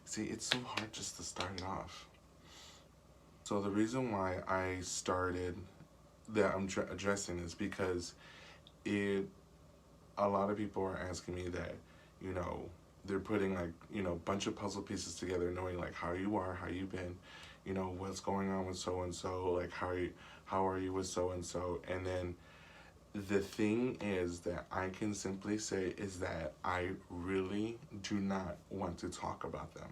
See, it's so hard just to start it off. So the reason why I started that I'm addressing is because it a lot of people are asking me that, you know, they're putting like, you know, a bunch of puzzle pieces together, knowing like how you are, how you've been, you know, what's going on with so and so, like how are you with so and then the thing is that I can simply say is that I really do not want to talk about them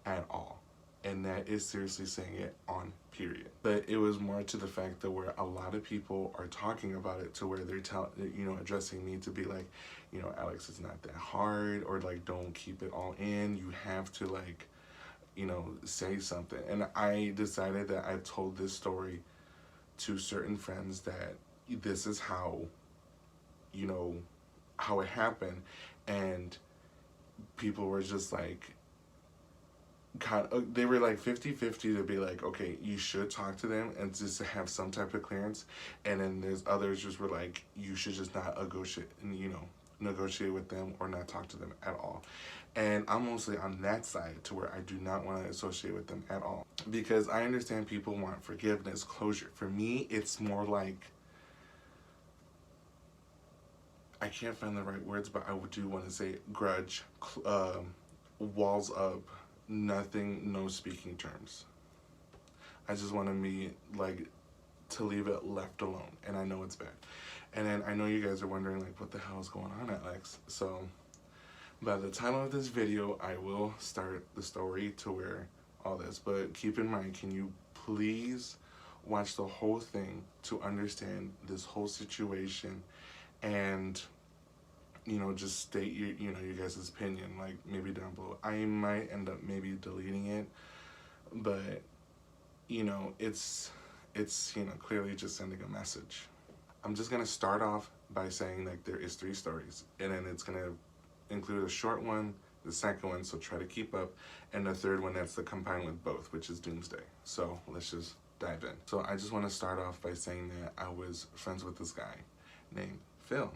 at all. And that is seriously saying it on period. But it was more to the fact that where a lot of people are talking about it to where they're addressing me to be like, you know, Alex, it's not that hard, or like, don't keep it all in. You have to like, you know, say something. And I decided that I told this story to certain friends that this is how, you know, how it happened. And people were just like, they were like 50-50 to be like, okay, you should talk to them and just to have some type of clearance. And then there's others just were like, you should just not negotiate with them or not talk to them at all. And I'm mostly on that side to where I do not want to associate with them at all, because I understand people want forgiveness, closure. For me, it's more like, I can't find the right words, but I do want to say grudge, walls up, nothing, no speaking terms. I just want to be like, to leave it left alone, and I know it's bad. And then I know you guys are wondering like, what the hell is going on, Alex? So by the time of this video, I will start the story to where all this, but keep in mind, can you please watch the whole thing to understand this whole situation, and you know, just state you know, you guys' opinion, like maybe down below. I might end up maybe deleting it, but you know, it's you know, clearly just sending a message. I'm just gonna start off by saying like there is 3 stories, and then it's gonna include a short one, the second one, so try to keep up, and the third one that's the combined with both, which is Doomsday. So let's just dive in. So I just want to start off by saying that I was friends with this guy named Phil,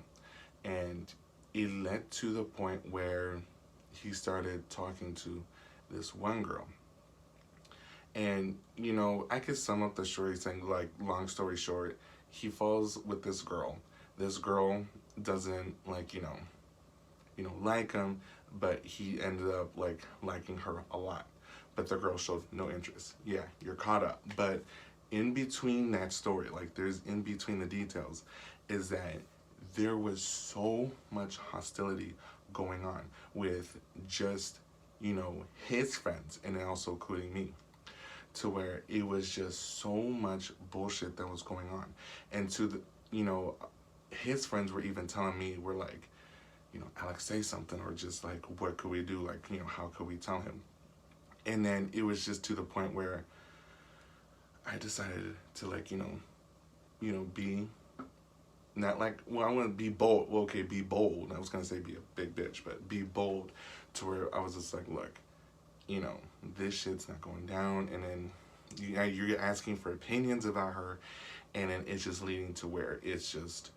and it led to the point where he started talking to this one girl. And, you know, I could sum up the story saying, like, long story short, he falls with this girl. This girl doesn't, like, like him, but he ended up, like, liking her a lot. But the girl showed no interest. Yeah, you're caught up. But in between that story, like, there's in between the details, is that there was so much hostility going on with just, you know, his friends, and then also including me, to where it was just so much bullshit that was going on. And to the, you know, his friends were even telling me, we're like, you know, Alex, say something, or just like, what could we do? Like, you know, how could we tell him? And then it was just to the point where I decided to, like, you know, be not like, well, I want to be bold. Well, okay, be bold. I was going to say be a big bitch, but be bold, to where I was just like, look, you know, this shit's not going down. And then you're asking for opinions about her, and then it's just leading to where it's just,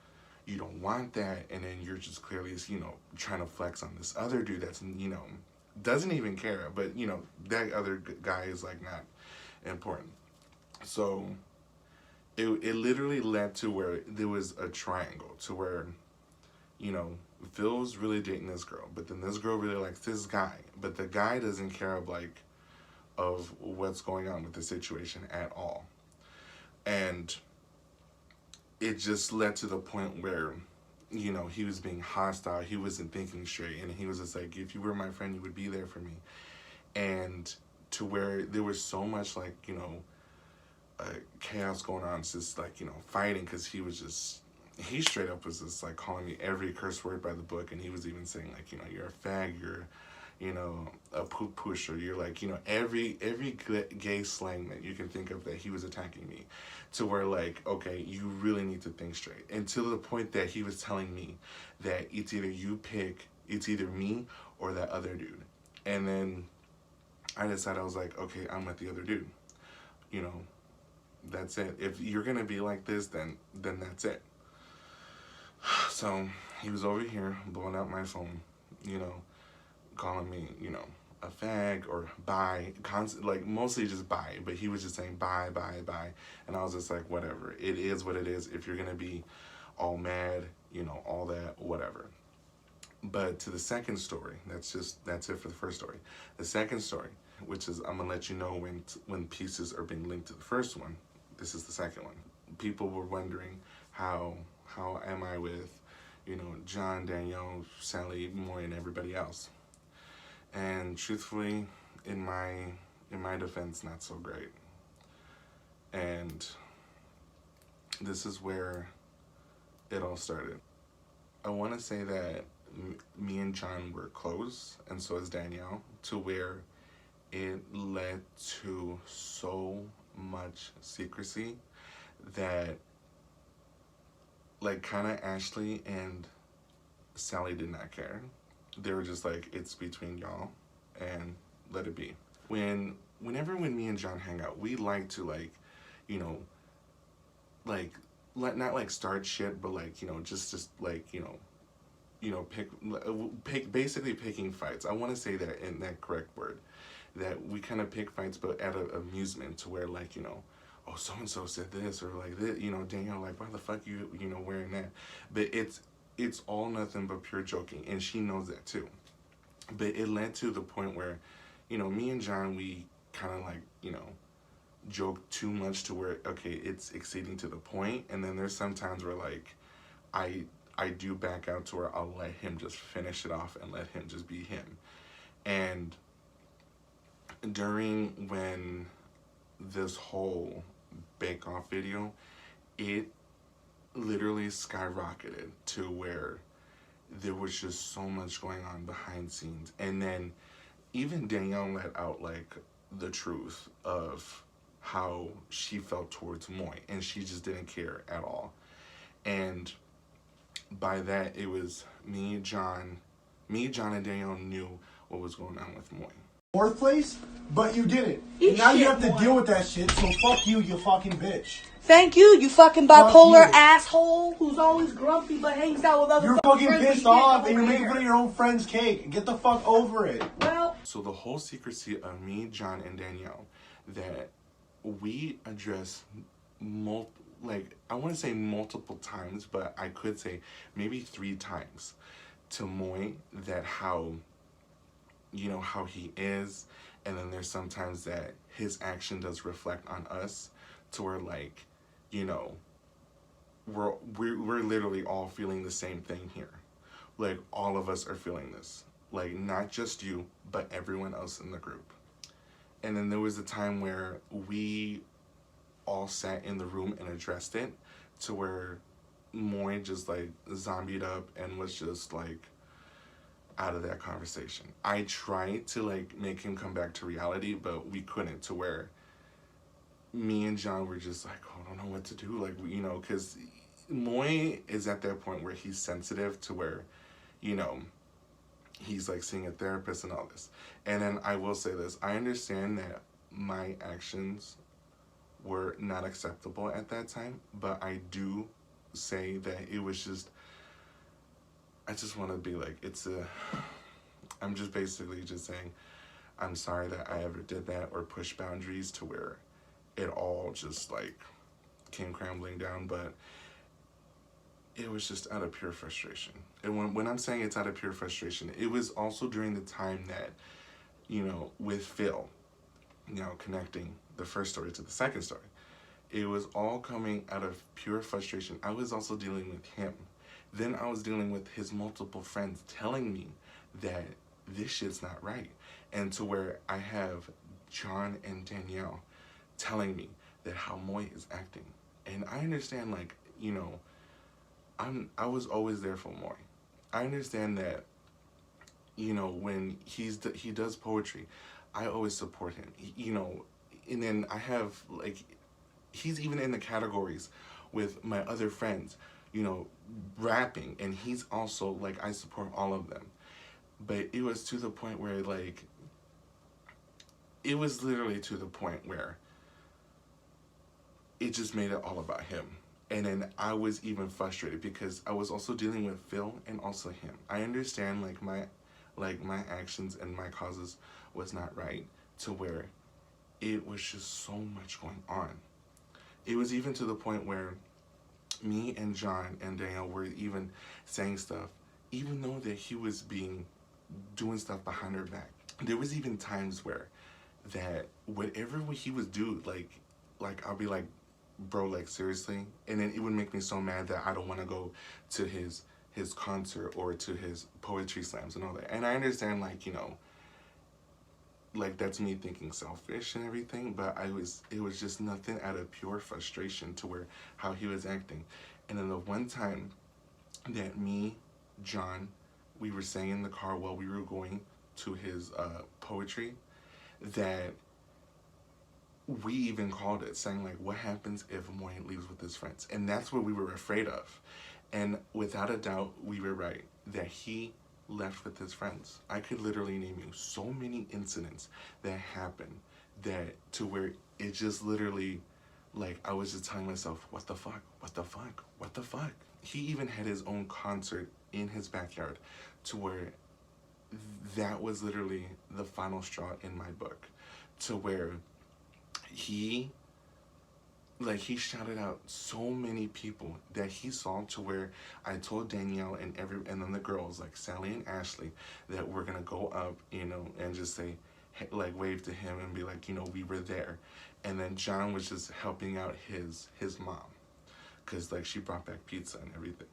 you don't want that. And then you're just clearly, you know, trying to flex on this other dude that's, you know, doesn't even care. But, you know, that other guy is like not important. So it literally led to where there was a triangle, to where, you know, Phil's really dating this girl, but then this girl really likes this guy, but the guy doesn't care of what's going on with the situation at all. And it just led to the point where, you know, he was being hostile, he wasn't thinking straight, and he was just like, if you were my friend, you would be there for me. And to where there was so much, like, you know, chaos going on, it's just like, you know, fighting, because he straight up was just like calling me every curse word by the book. And he was even saying like, you know, you're a fag, you're, you know, a poop pusher, you're like, you know, every gay slang that you can think of, that he was attacking me, to where like, okay, you really need to think straight. And to the point that he was telling me that it's either me or that other dude. And then I decided, I was like, okay, I'm with the other dude, you know, that's it. If you're gonna be like this, then that's it. So he was over here blowing out my phone, you know, calling me, you know, a fag or bye, like mostly just bye, but he was just saying bye, bye, bye. And I was just like, whatever. It is what it is. If you're going to be all mad, you know, all that, whatever. But to the second story, that's it for the first story. The second story, which is, I'm gonna let you know when pieces are being linked to the first one. This is the second one. People were wondering how am I with, you know, John, Danielle, Sally, Moy, and everybody else. And truthfully, in my defense, not so great. And this is where it all started. I want to say that me and John were close, and so is Danielle, to where it led to so much secrecy that, like, kind of Ashley and Sally did not care. They were just like, it's between y'all, and let it be. Whenever me and John hang out, we like to, like, you know, like, not like start shit, but like, you know, just like, you know, basically picking fights. I want to say that in that correct word, that we kind of pick fights, but at an amusement, to where, like, you know, oh, so and so said this, or like this, you know, Danielle, like, why the fuck you know, wearing that? But it's all nothing but pure joking, and she knows that too. But it led to the point where, you know, me and John, we kind of, like, you know, joke too much to where, okay, it's exceeding to the point. And then there's sometimes where, like, I do back out to where I'll let him just finish it off and let him just be him. And during when this whole Bake Off video, it literally skyrocketed to where there was just so much going on behind scenes. And then even Danielle let out, like, the truth of how she felt towards Moy, and she just didn't care at all. And by that, it was me, John, and Danielle knew what was going on with Moy. Fourth place, but you didn't. And now you have to deal with that shit, so fuck you, you fucking bitch. Thank you, you fucking bipolar asshole who's always grumpy but hangs out with other You're fucking pissed off and you're making fun of your own friend's cake. Get the fuck over it. Well, so the whole secrecy of me, John, and Danielle, that we address like, I want to say multiple times, but I could say maybe 3 times to Moy, that how, you know, how he is. And then there's sometimes that his action does reflect on us, to where, like, you know, we're literally all feeling the same thing here. Like, all of us are feeling this. Like, not just you, but everyone else in the group. And then there was a time where we all sat in the room and addressed it, to where Moy just, like, zombied up and was just, like, out of that conversation. I tried to, like, make him come back to reality, but we couldn't, to where me and John were just like, oh, I don't know what to do. Like, you know, because Moy is at that point where he's sensitive, to where, you know, he's, like, seeing a therapist and all this. And then I will say this, I understand that my actions were not acceptable at that time, but I do say that it was just, I just want to be like, I'm just basically just saying, I'm sorry that I ever did that or pushed boundaries to where it all just, like, came crumbling down. But it was just out of pure frustration. And when I'm saying it's out of pure frustration, it was also during the time that, you know, with Phil, you know, connecting the first story to the second story, it was all coming out of pure frustration. I was also dealing with him. Then I was dealing with his multiple friends telling me that this shit's not right. And to where I have John and Danielle telling me that how Moy is acting. And I understand, like, you know, I was always there for Moy. I understand that, you know, when he does poetry, I always support him. You know, and then I have, like, he's even in the categories with my other friends, you know, rapping, and he's also, like, I support all of them. But it was to the point where, like, it was literally to the point where it just made it all about him. And then I was even frustrated because I was also dealing with Phil and also him. I understand, like, like my actions and my causes was not right, to where it was just so much going on. It was even to the point where me and John and Danielle were even saying stuff, even though that he was doing stuff behind her back. There was even times where that whatever he was do, like I'll be like, bro, like seriously, and then it would make me so mad that I don't want to go to his concert or to his poetry slams and all that. And I understand, like, you know, like that's me thinking selfish and everything, but it was just nothing out of pure frustration to where how he was acting. And then the one time that me, John, we were saying in the car while we were going to his poetry, that we even called it, saying like, what happens if Moy leaves with his friends? And that's what we were afraid of. And without a doubt, we were right, that he left with his friends. I could literally name you so many incidents that happened, that to where it just literally, like, I was just telling myself, what the fuck, what the fuck, what the fuck? He even had his own concert in his backyard, to where that was literally the final straw in my book, to where he shouted out so many people that he saw, to where I told Danielle and then the girls, like Sally and Ashley, that we're gonna go up, you know, and just say, like, wave to him and be like, you know, we were there. And then John was just helping out his mom, because like she brought back pizza and everything.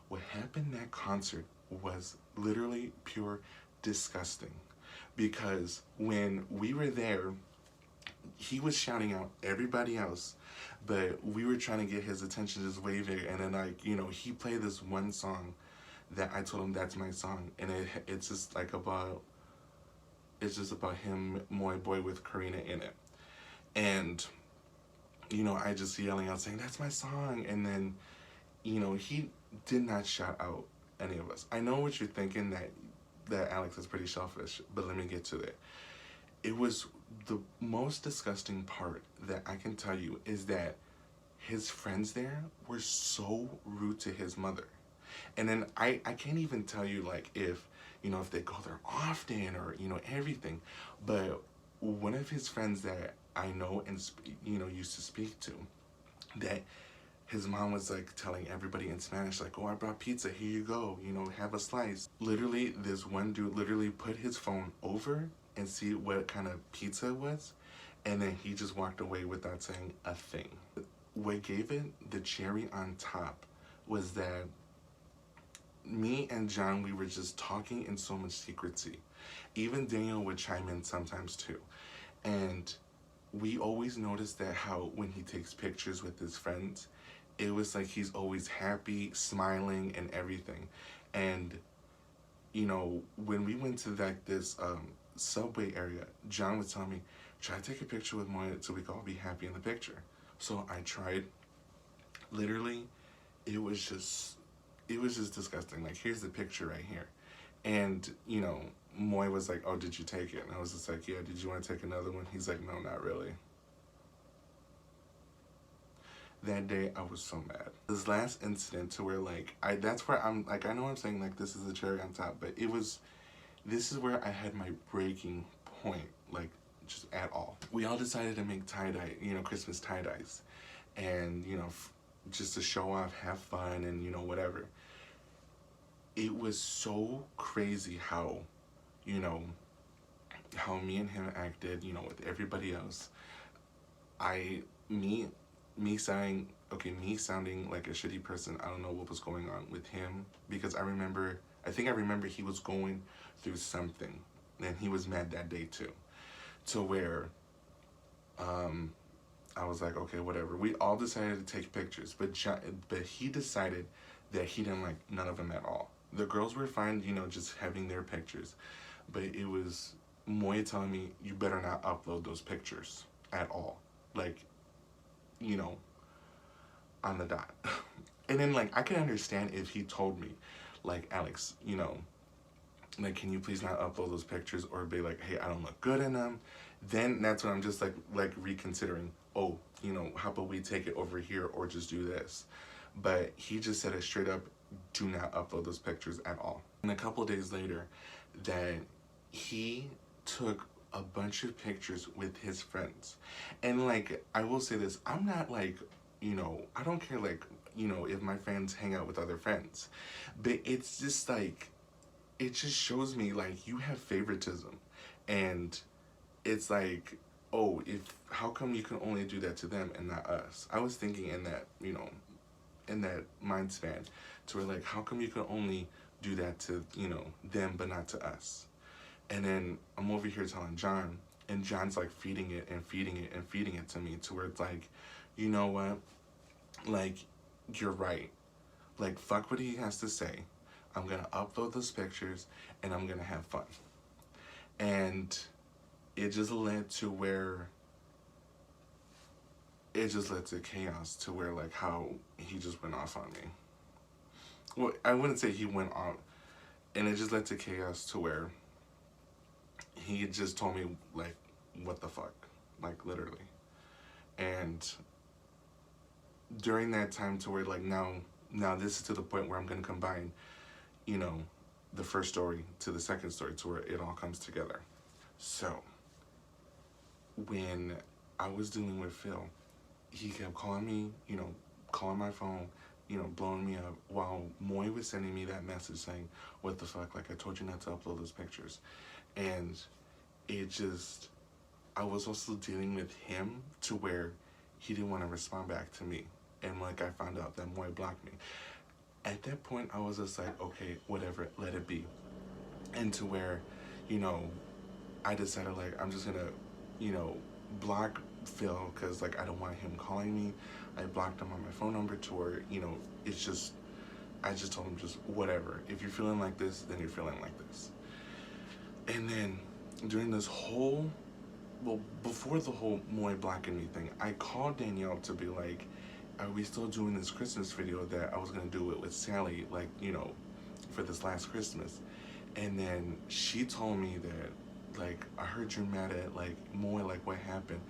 What happened at that concert was literally pure disgusting, because when we were there, he was shouting out everybody else, but we were trying to get his attention, just waving. And then, like, you know, he played this one song that I told him that's my song, and it's just like about, it's just about him, Moy Boy, with Karina in it. And, you know, I just yelling out saying, that's my song. And then, you know, he did not shout out any of us. I know what you're thinking, that Alex is pretty selfish, but let me get to it. It was the most disgusting part that I can tell you, is that his friends there were so rude to his mother. And then I can't even tell you, like, if, you know, if they go there often or, you know, everything. But one of his friends that I know and, you know, used to speak to, that his mom was like telling everybody in Spanish, like, oh, I brought pizza, here you go, you know, have a slice. Literally, this one dude literally put his phone over and see what kind of pizza it was, and then he just walked away without saying a thing. What gave it the cherry on top was that me and John, we were just talking in so much secrecy. Even Daniel would chime in sometimes too. And we always noticed that how when he takes pictures with his friends, it was like he's always happy, smiling, and everything. And, you know, when we went to like this subway area, John would tell me, try to take a picture with Moya so we could all be happy in the picture. So I tried. Literally, it was just disgusting. Like, here's the picture right here. And, you know, Moy was like, oh, did you take it? And I was just like, yeah, did you want to take another one? He's like, no, not really. That day, I was so mad. This last incident to where, like, that's where I'm, like, I know I'm saying, like, this is the cherry on top, but this is where I had my breaking point, like, just at all. We all decided to make tie-dye, you know, Christmas tie-dyes. And, you know, just to show off, have fun, and, you know, whatever. It was so crazy how, you know, how me and him acted, you know, with everybody else. Me sounding like a shitty person. I don't know what was going on with him, because I think I remember he was going through something, and he was mad that day too, to where I was like, okay, whatever. We all decided to take pictures, but he decided that he didn't like none of them at all. The girls were fine, you know, just having their pictures, but it was Moya telling me, you better not upload those pictures at all. Like, you know, on the dot. And then, like, I could understand if he told me, like, Alex, you know, like, can you please not upload those pictures, or be like, hey, I don't look good in them. Then that's when I'm just like reconsidering, oh, you know, how about we take it over here, or just do this. But he just said it straight up, do not upload those pictures at all. And a couple of days later, that he took a bunch of pictures with his friends. And like, I will say this, I'm not like, I don't care like, if my friends hang out with other friends. But it's just like, it just shows me like you have favoritism. And it's like, oh, if how come you can only do that to them and not us? I was thinking in that, in that mind span, to where like, how come you can only do that to, them but not to us? And then I'm over here telling John, and John's like feeding it and feeding it and feeding it to me, to where it's like, you know what? Like, you're right. Like, fuck what he has to say. I'm gonna upload those pictures and I'm gonna have fun. And it just led to where it just led to chaos, to where like how he just went off on me. Well, I wouldn't say he went off, and it just led to chaos, to where he just told me like, what the fuck, like literally. And during that time, to where like now this is to the point where I'm gonna combine, the first story to the second story, to where it all comes together. So when I was dealing with Phil, he kept calling me, calling my phone, blowing me up, while Moy was sending me that message saying, what the fuck, like, I told you not to upload those pictures. And it just, I was also dealing with him, to where he didn't want to respond back to me. And like, I found out that Moy blocked me. At that point, I was just like, okay, whatever, let it be. And to where, I decided like, I'm just gonna, block Phil, because like, I don't want him calling me. I blocked him on my phone number, to where, it's just, I just told him, just whatever. If you're feeling like this, then you're feeling like this. And then during this whole, well, before the whole Moy blocking me thing, I called Danielle to be like, are we still doing this Christmas video that I was gonna do it with Sally, like, for this last Christmas? And then she told me that, like, I heard you're mad at, like, Moy, like, what happened?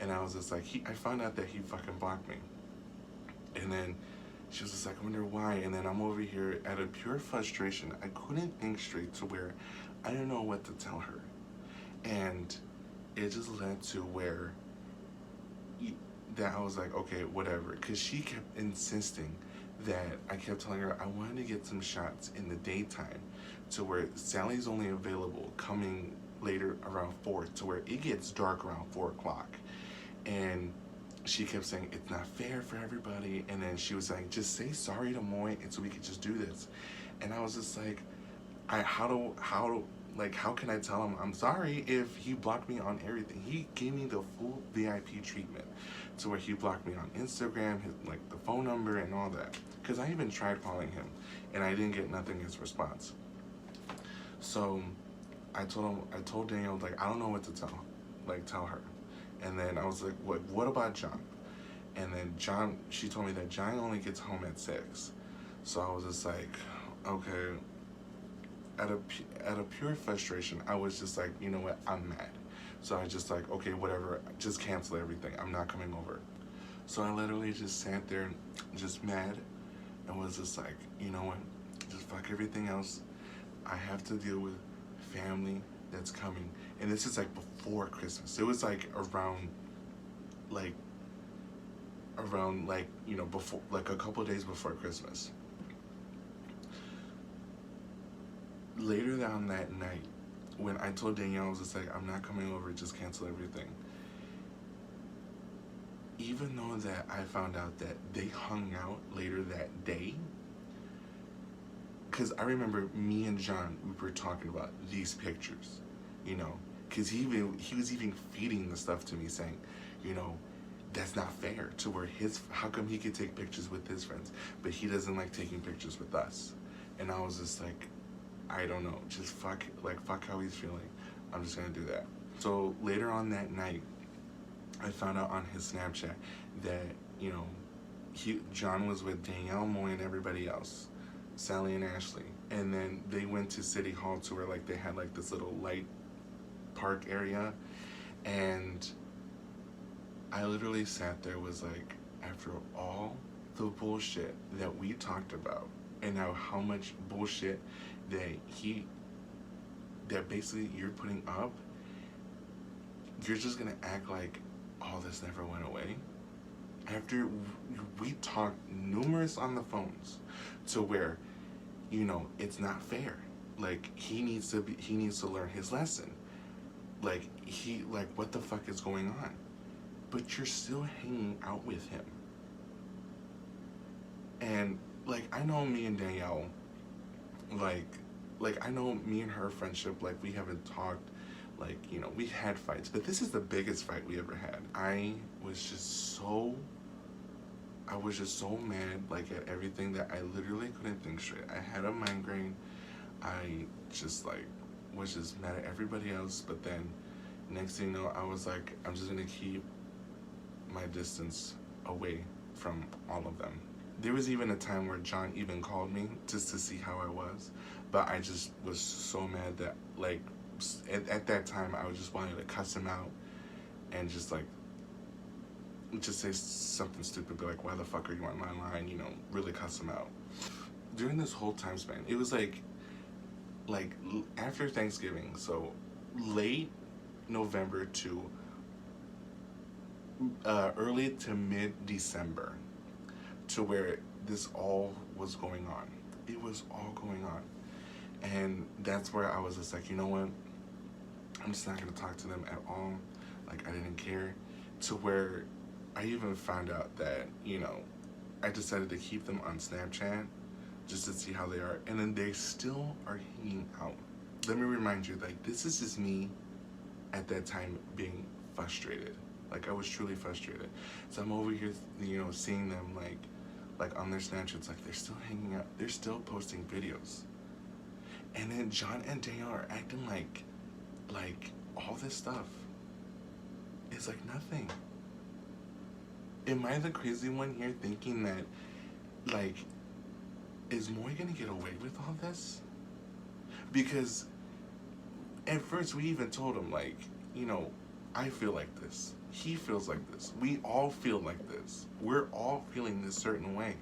And I was just like, I found out that he fucking blocked me. And then she was just like, I wonder why. And then I'm over here at a pure frustration. I couldn't think straight, to where I didn't know what to tell her. And it just led to where that I was like, okay, whatever. Because she kept insisting that I kept telling her I wanted to get some shots in the daytime, to where Sally's only available coming later around 4, to where it gets dark around 4 o'clock. And she kept saying, it's not fair for everybody. And then she was saying, just say sorry to Moy, and so we could just do this. And I was just like, how can I tell him I'm sorry if he blocked me on everything? He gave me the full VIP treatment, to where he blocked me on Instagram, like the phone number and all that. Because I even tried calling him, and I didn't get nothing as response. So I told Danielle, like, I don't know what to tell her. And then I was like, what about John? And then she told me that John only gets home at 6. So I was just like, okay. Out of pure frustration, I was just like, you know what, I'm mad. So I just like, okay, whatever, just cancel everything. I'm not coming over. So I literally just sat there, just mad, and was just like, you know what, just fuck everything else. I have to deal with family that's coming. And this is like before Christmas. It was like around, before, like a couple of days before Christmas. Later on that night, when I told Danielle, I was just like, I'm not coming over, just cancel everything. Even though that I found out that they hung out later that day, because I remember me and John, we were talking about these pictures, because he was even feeding the stuff to me, saying, that's not fair, to where how come he could take pictures with his friends, but he doesn't like taking pictures with us? And I was just like, I don't know, just fuck how he's feeling. I'm just gonna do that. So later on that night, I found out on his Snapchat that, John was with Danielle, Moy, and everybody else, Sally and Ashley. And then they went to City Hall, to where like they had like this little light park area. And I literally sat there, was like, after all the bullshit that we talked about, and how much bullshit that he that basically you're putting up, you're just gonna act like all this never went away. After we talked numerous on the phones to where, you know, it's not fair. Like, he needs to learn his lesson. Like, what the fuck is going on? But you're still hanging out with him. And, like, I know me and Danielle, like, I know me and her friendship, like, we haven't talked, like, you know, we had fights, but this is the biggest fight we ever had. I was just so mad, like, at everything that I literally couldn't think straight. I had a migraine. I just, like, was just mad at everybody else, but then next thing you know, I was like, I'm just gonna keep my distance away from all of them. There was even a time where John even called me just to see how I was, but I just was so mad that, like, at that time, I was just wanting to cuss him out and just, like, just say something stupid, be like, why the fuck are you on my line, you know, really cuss him out. During this whole time span, it was like after Thanksgiving, so late November to early to mid-December, to where this all was going on. It was all going on. And that's where I was just like, you know what? I'm just not going to talk to them at all. Like, I didn't care. To where I even found out that, you know, I decided to keep them on Snapchat just to see how they are. And then they still are hanging out. Let me remind you, like, this is just me at that time being frustrated. Like, I was truly frustrated. So I'm over here, you know, seeing them, like on their Snapchats, like, they're still hanging out. They're still posting videos. And then John and Danielle are acting like all this stuff is like nothing. Am I the crazy one here thinking that, like, is Moy gonna get away with all this? Because at first we even told him, like, you know, I feel like this. He feels like this. We all feel like this. We're all feeling this certain way.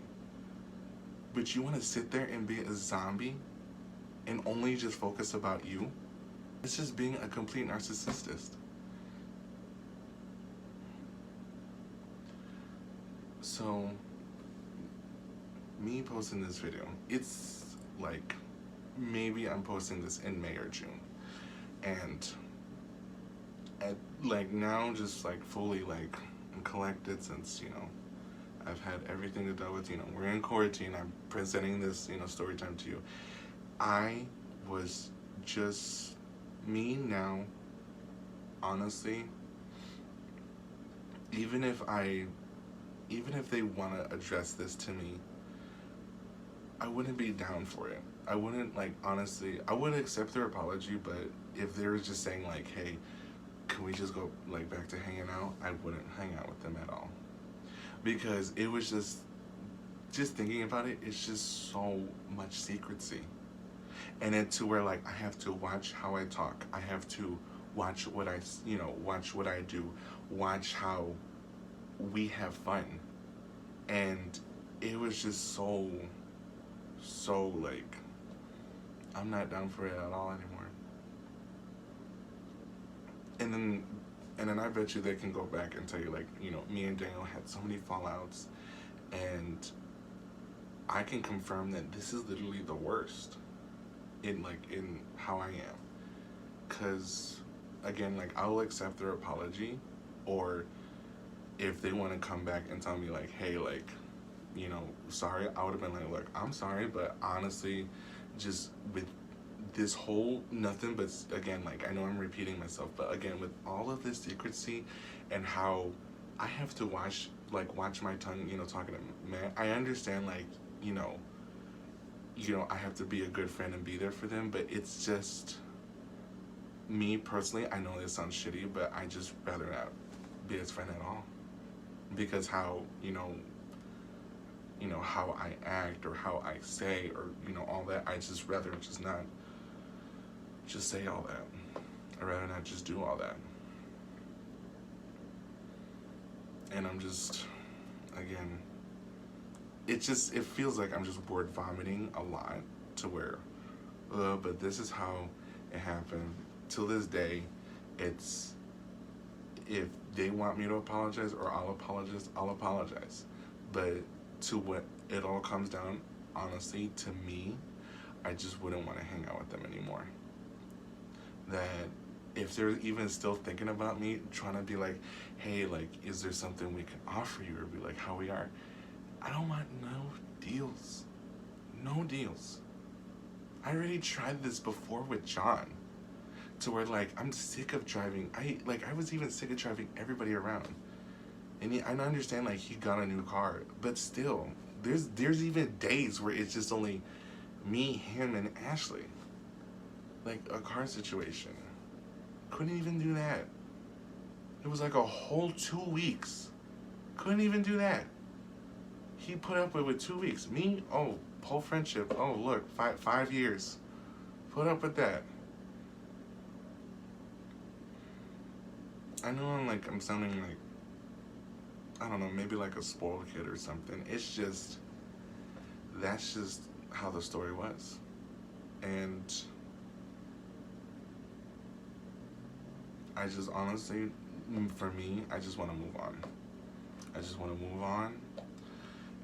But you want to sit there and be a zombie and only just focus about you? It's just being a complete narcissist. So, me posting this video, it's like, maybe I'm posting this in May or June. And like, now, just like fully, like, I'm collected since, you know, I've had everything to deal with. You know, we're in quarantine. I'm presenting this, you know, story time to you. I was just me now, honestly. Even if they want to address this to me, I wouldn't be down for it. I wouldn't, like, honestly, I would accept their apology, but if they were just saying, like, hey, can we just go, like, back to hanging out, I wouldn't hang out with them at all. Because it was just thinking about it, it's just so much secrecy. And then to where, like, I have to watch how I talk. I have to watch what I, you know, watch what I do. Watch how we have fun. And it was just so, like, I'm not down for it at all anymore. And then I bet you they can go back and tell you, like, you know, me and Daniel had so many fallouts, and I can confirm that this is literally the worst in how I am. Cause again, like, I'll accept their apology, or if they want to come back and tell me, like, hey, like, you know, sorry, I would have been like, look, I'm sorry, but honestly, just with this whole nothing but, again, like, I know I'm repeating myself, but again, with all of this secrecy and how I have to watch my tongue, you know, talking to man, I understand, like, you know, I have to be a good friend and be there for them, but it's just me personally. I know this sounds shitty, but I just rather not be his friend at all, because how, you know, how I act or how I say, or, you know, all that, I just rather just not just say all that. I'd rather not just do all that. And I'm just, again, it feels like I'm just word vomiting a lot, to where, but this is how It happened. Till this day, it's, if they want me to apologize or I'll apologize. But to what it all comes down, honestly, to me, I just wouldn't want to hang out with them anymore. That if they're even still thinking about me, trying to be like, hey, like, is there something we can offer you, or be like how we are, I don't want no deals. No deals. I already tried this before with John. To where, like, I'm sick of driving. I was even sick of driving everybody around. And I understand, like, he got a new car. But still, there's even days where it's just only me, him, and Ashley. Like, a car situation. Couldn't even do that. It was like a whole 2 weeks. Couldn't even do that. He put up with 2 weeks. Me, oh, whole friendship. Oh, look, 5 years. Put up with that. I know I'm sounding like, I don't know, maybe like a spoiled kid or something. It's just, that's just how the story was. And I just honestly, for me, I just want to move on. I just want to move on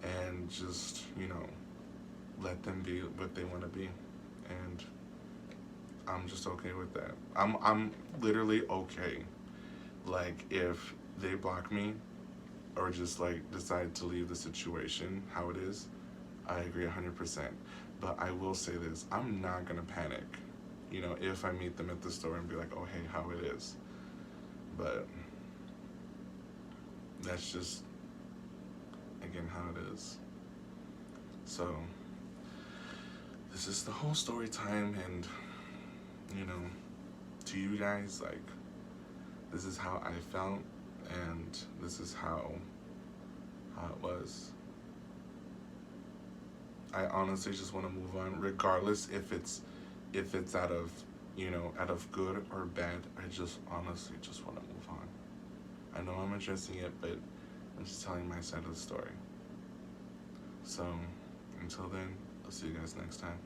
and just, let them be what they want to be. And I'm just okay with that. I'm literally okay. Like, if they block me or just, like, decide to leave the situation how it is, I agree 100%. But I will say this, I'm not going to panic, if I meet them at the store and be like, oh, hey, how it is. But that's just, again, how it is. So, this is the whole story time, and, to you guys, like, this is how I felt, and this is how it was. I honestly just want to move on, regardless if it's out of, out of good or bad. I just honestly just want to move on. I know I'm addressing it, but I'm just telling my side of the story. So, until then, I'll see you guys next time.